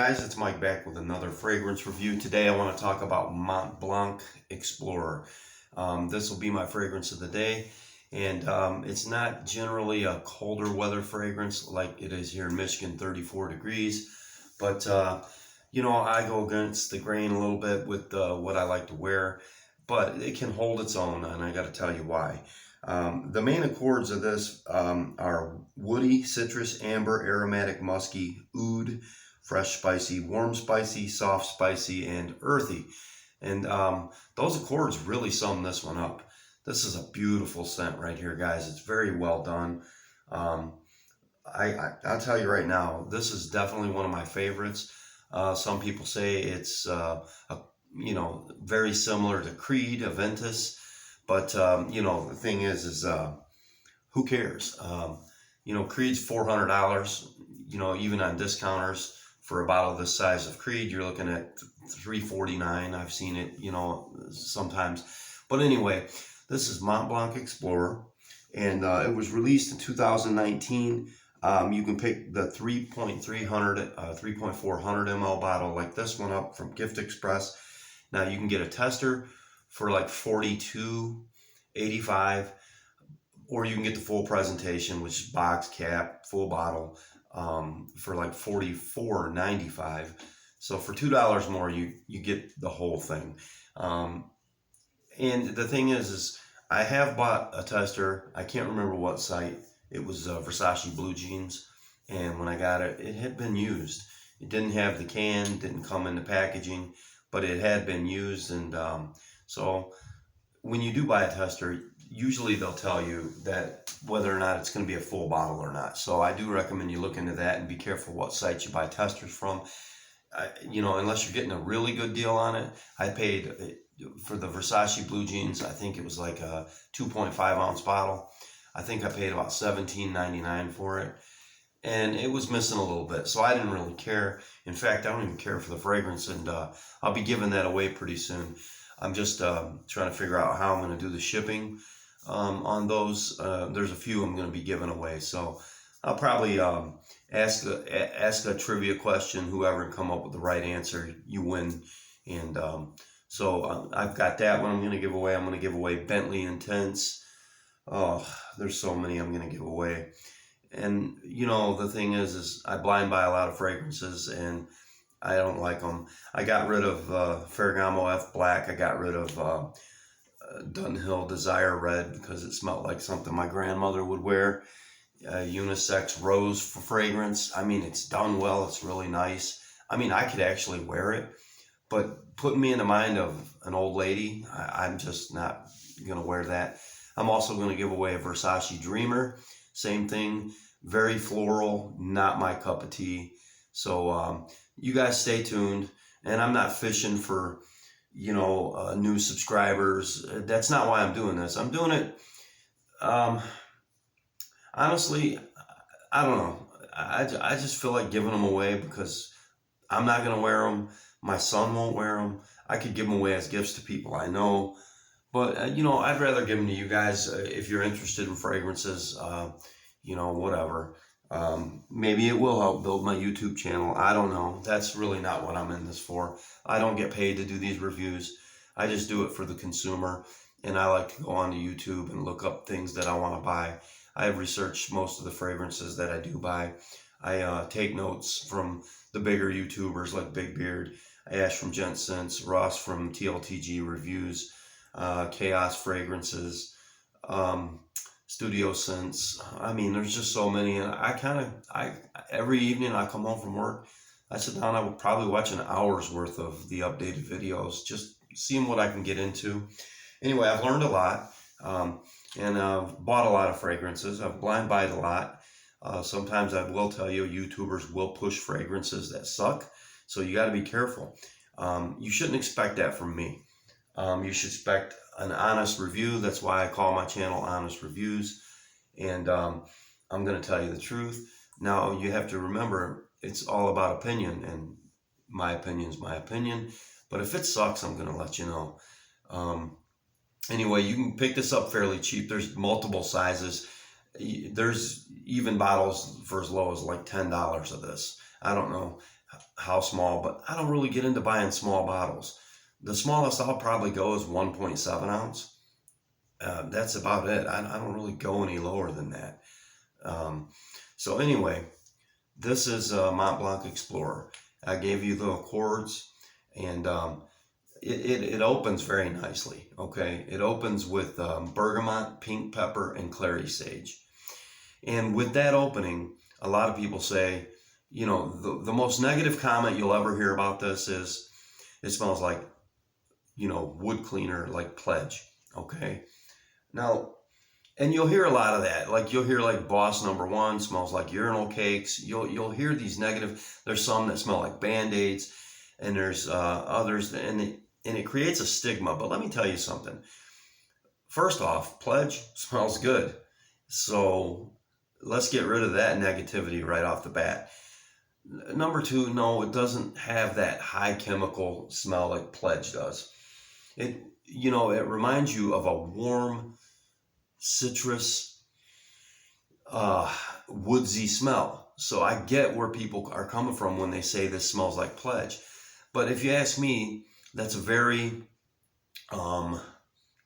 guys, it's Mike back with another fragrance review. Today I want to talk about Mont Blanc Explorer. This will be my fragrance of the day, and it's not generally a colder weather fragrance like it is here in Michigan, 34 degrees, but you know, I go against the grain a little bit with what I like to wear, but it can hold its own, and I got to tell you why. The main accords of this are woody, citrus, amber, aromatic, musky, oud, fresh, spicy, warm, spicy, soft, spicy, and earthy. And those accords really sum this one up. This is a beautiful scent right here, guys. It's very well done. I'll tell you right now, this is definitely one of my favorites. Some people say it's very similar to Creed, Aventus. But, the thing is who cares? Creed's $400, even on discounters for a bottle this size of Creed, you're looking at $349. I've seen it, sometimes. But anyway, this is Mont Blanc Explorer, and it was released in 2019. You can pick the 3.400 ml bottle like this one up from Gift Express. Now you can get a tester for like $42.85, or you can get the full presentation, which is box cap, full bottle, for like $44.95. So for $2 more, you get the whole thing. And the thing is I have bought a tester. I can't remember what site. It was Versace Blue Jeans, and when I got it, it had been used. It didn't have the can, didn't come in the packaging, but it had been used, and so when you do buy a tester, usually they'll tell you that whether or not it's going to be a full bottle or not. So I do recommend you look into that and be careful what sites you buy testers from. Unless you're getting a really good deal on it. I paid for the Versace Blue Jeans, I think it was like a 2.5 ounce bottle. I think I paid about $17.99 for it. And it was missing a little bit, so I didn't really care. In fact, I don't even care for the fragrance, and I'll be giving that away pretty soon. I'm just trying to figure out how I'm going to do the shipping on those. There's a few I'm going to be giving away, so I'll probably ask a trivia question. Whoever can come up with the right answer, you win. And so I've got that one I'm going to give away. I'm going to give away Bentley Intense. Oh, there's so many I'm going to give away. And the thing is I blind buy a lot of fragrances, and I don't like them. I got rid of Ferragamo F Black. I got rid of Dunhill Desire Red because it smelled like something my grandmother would wear. Unisex Rose for fragrance. I mean, it's done well. It's really nice. I mean, I could actually wear it, but putting me in the mind of an old lady, I'm just not going to wear that. I'm also going to give away a Versace Dreamer. Same thing. Very floral. Not my cup of tea. So you guys stay tuned. And I'm not fishing for, new subscribers. That's not why I'm doing this. I'm doing it, honestly, I don't know. I just feel like giving them away because I'm not going to wear them. My son won't wear them. I could give them away as gifts to people I know. But, I'd rather give them to you guys if you're interested in fragrances, whatever. Maybe it will help build my YouTube channel. I don't know. That's really not what I'm in this for. I don't get paid to do these reviews. I just do it for the consumer. And I like to go onto YouTube and look up things that I want to buy. I have researched most of the fragrances that I do buy. I take notes from the bigger YouTubers like Big Beard, Ash from Gent Scents, Ross from TLTG Reviews, Chaos Fragrances, Studio Scents. I mean, there's just so many, and every evening I come home from work, I sit down, I would probably watch an hour's worth of the updated videos, just seeing what I can get into. Anyway, I've learned a lot, and I've bought a lot of fragrances. I've blind buyed a lot. Sometimes I will tell you, YouTubers will push fragrances that suck, so you got to be careful. You shouldn't expect that from me. You should expect an honest review. That's why I call my channel Honest Reviews. And I'm going to tell you the truth. Now, you have to remember, it's all about opinion, and my opinion's my opinion. But if it sucks, I'm going to let you know. Anyway, you can pick this up fairly cheap. There's multiple sizes. There's even bottles for as low as like $10 of this. I don't know how small, but I don't really get into buying small bottles. The smallest I'll probably go is 1.7 ounce. That's about it. I don't really go any lower than that. Um, so anyway, this is Mont Blanc Explorer. I gave you the accords, and it opens very nicely. Okay, it opens with bergamot, pink pepper, and clary sage. And with that opening, a lot of people say, you know, the most negative comment you'll ever hear about this is it smells like, you know, wood cleaner, like Pledge. Okay, now, and you'll hear a lot of that. Like you'll hear like Boss Number One smells like urinal cakes. You'll hear these negative. There's some that smell like Band-Aids, and there's others, and it creates a stigma. But let me tell you something. First off, Pledge smells good, so let's get rid of that negativity right off the bat. Number two, no, it doesn't have that high chemical smell like Pledge does. It, you know, it reminds you of a warm citrus, woodsy smell. So I get where people are coming from when they say this smells like Pledge. But if you ask me, that's a very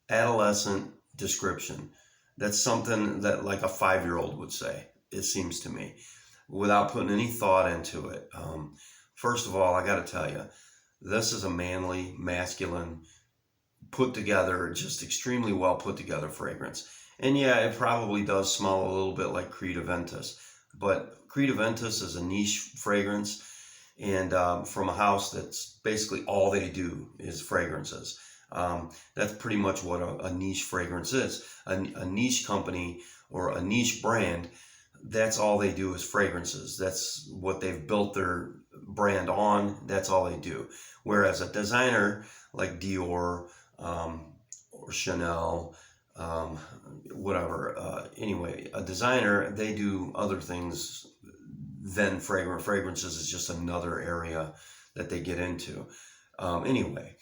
adolescent description. That's something that like a 5-year-old would say, it seems to me, without putting any thought into it. First of all, I got to tell you, this is a manly, masculine, put together, just extremely well put together fragrance. And yeah, it probably does smell a little bit like Creed Aventus, but Creed Aventus is a niche fragrance, and from a house that's basically all they do is fragrances. That's pretty much what a niche fragrance is. A niche company or a niche brand, that's all they do is fragrances. That's what they've built their brand on. That's all they do. Whereas a designer like Dior or Chanel, whatever. Anyway, a designer, they do other things than fragrance. Fragrances is just another area that they get into. Anyway,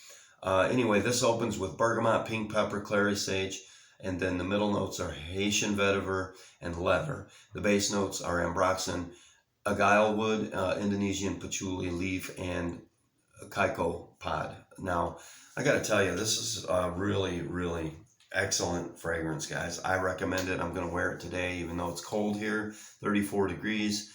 this opens with bergamot, pink pepper, clary sage, and then the middle notes are Haitian vetiver and leather. The base notes are ambroxan, agile wood, Indonesian patchouli leaf, and kaiko pod. Now, I got to tell you, this is a really, really excellent fragrance, guys. I recommend it. I'm going to wear it today, even though it's cold here, 34 degrees.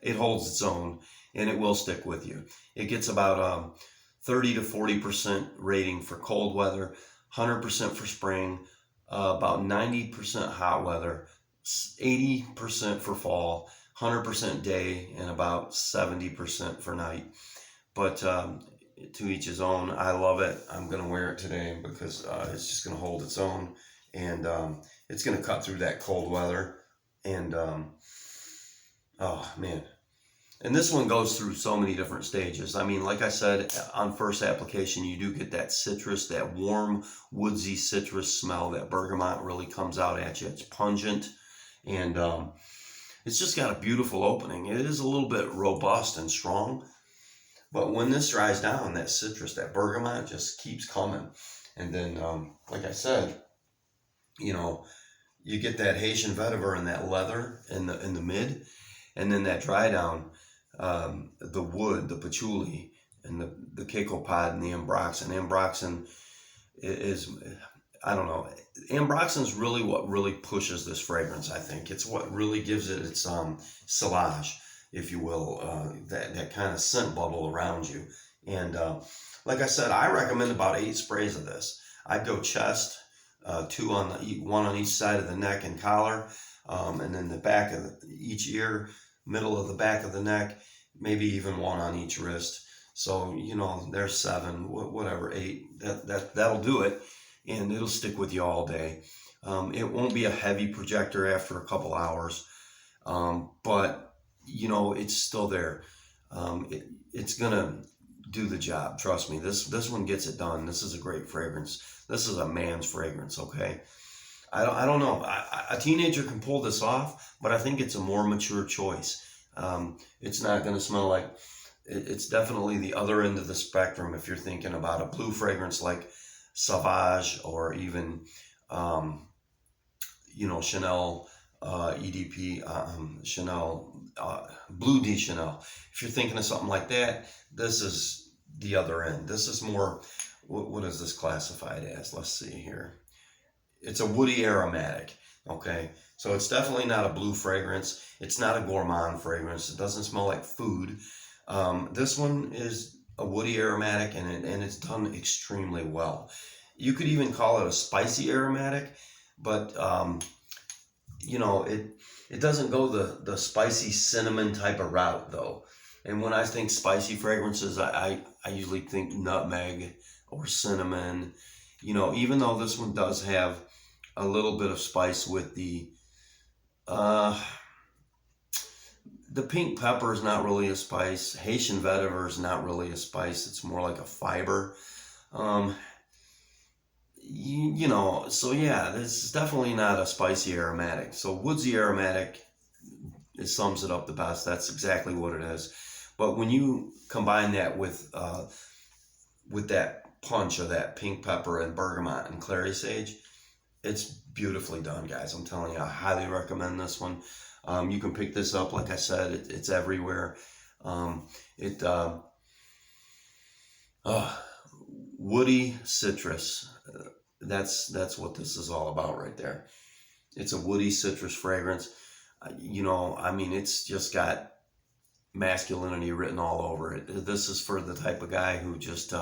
It holds its own, and it will stick with you. It gets about 30 to 40% rating for cold weather, 100% for spring, about 90% hot weather, 80% for fall, 100% day, and about 70% for night. But to each his own. I love it. I'm going to wear it today because it's just going to hold its own, and it's going to cut through that cold weather. And oh man. And this one goes through so many different stages. I mean, like I said, on first application, you do get that citrus, that warm, woodsy citrus smell. That bergamot really comes out at you. It's pungent, and it's just got a beautiful opening. It is a little bit robust and strong, but when this dries down, that citrus, that bergamot just keeps coming. And then, like I said, you know, you get that Haitian vetiver and that leather in the mid, and then that dry down. The wood, the patchouli, and the keiko pod and the ambroxan. Ambroxan is, I don't know, ambroxan is really what really pushes this fragrance, I think. It's what really gives it its sillage, if you will, that kind of scent bubble around you. And like I said, I recommend about 8 sprays of this. I'd go chest, 2 on one on each side of the neck and collar, and then the back of each ear, middle of the back of the neck, maybe even 1 on each wrist. So, you know, there's 7, whatever, 8. That'll do it, and it'll stick with you all day. It won't be a heavy projector after a couple hours, but you know, it's still there. It's gonna do the job. Trust me. This one gets it done. This is a great fragrance. This is a man's fragrance. Okay. I don't know. A teenager can pull this off, but I think it's a more mature choice. It's not going to smell like, it's definitely the other end of the spectrum if you're thinking about a blue fragrance like Sauvage or even, you know, Chanel EDP Chanel, Blue D Chanel. If you're thinking of something like that, this is the other end. This is more, what is this classified as? Let's see here. It's a woody aromatic. Okay, so it's definitely not a blue fragrance. It's not a gourmand fragrance. It doesn't smell like food. This one is a woody aromatic, and it's done extremely well. You could even call it a spicy aromatic, but you know, it doesn't go the spicy cinnamon type of route though. And when I think spicy fragrances, I usually think nutmeg or cinnamon. You know, even though this one does have a little bit of spice with uh the pink pepper is not really a spice. Haitian vetiver is not really a spice. It's more like a fiber. Um, you know, so yeah, this is definitely not a spicy aromatic. So woodsy aromatic, it sums it up the best. That's exactly what it is. But when you combine that with that punch of that pink pepper and bergamot and clary sage, it's beautifully done, guys. I'm telling you, I highly recommend this one. You can pick this up, like I said, it's everywhere. It woody citrus. That's what this is all about right there. It's a woody citrus fragrance. You know, I mean, it's just got masculinity written all over it. This is for the type of guy who just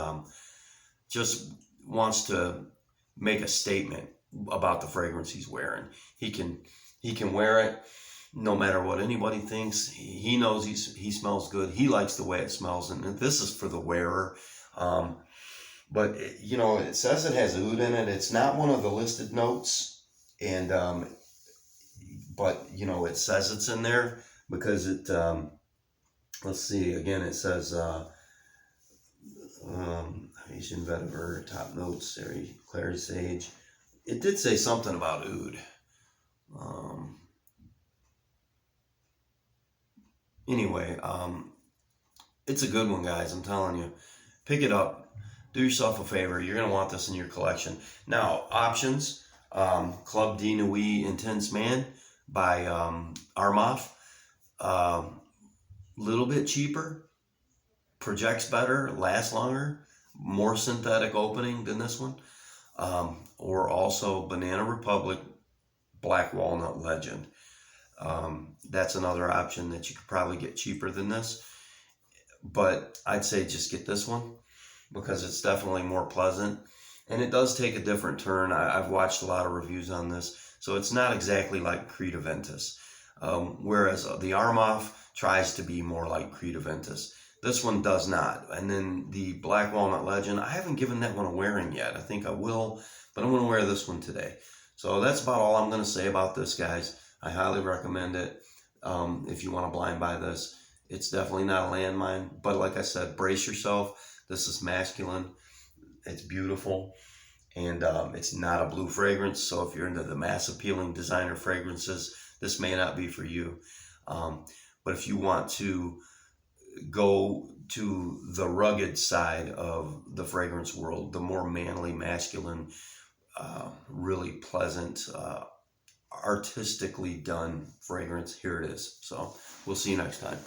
wants to make a statement about the fragrance he's wearing. He can wear it no matter what anybody thinks. He knows he smells good. He likes the way it smells, and this is for the wearer. But you know, it says it has oud in it. It's not one of the listed notes, and but you know, it says it's in there because it. Let's see again. It says Haitian vetiver, top notes, clary sage. It did say something about oud. Anyway, it's a good one, guys. I'm telling you, pick it up. Do yourself a favor. You're gonna want this in your collection. Now, options: Club de Nuit Intense Man by Armaf. Little bit cheaper, projects better, lasts longer, more synthetic opening than this one. Or also Banana Republic Black Walnut Legend. That's another option that you could probably get cheaper than this. But I'd say just get this one because it's definitely more pleasant. And it does take a different turn. I've watched a lot of reviews on this. So it's not exactly like Creed Aventus. Whereas the Armaf tries to be more like Creed Aventus. This one does not. And then the Black Walnut Legend, I haven't given that one a wearing yet. I think I will, but I'm going to wear this one today. So that's about all I'm going to say about this, guys. I highly recommend it. If you want to blind buy this, it's definitely not a landmine. But like I said, brace yourself. This is masculine. It's beautiful. And it's not a blue fragrance. So if you're into the mass appealing designer fragrances, this may not be for you. But if you want to go to the rugged side of the fragrance world, the more manly, masculine, really pleasant, artistically done fragrance, here it is. So we'll see you next time.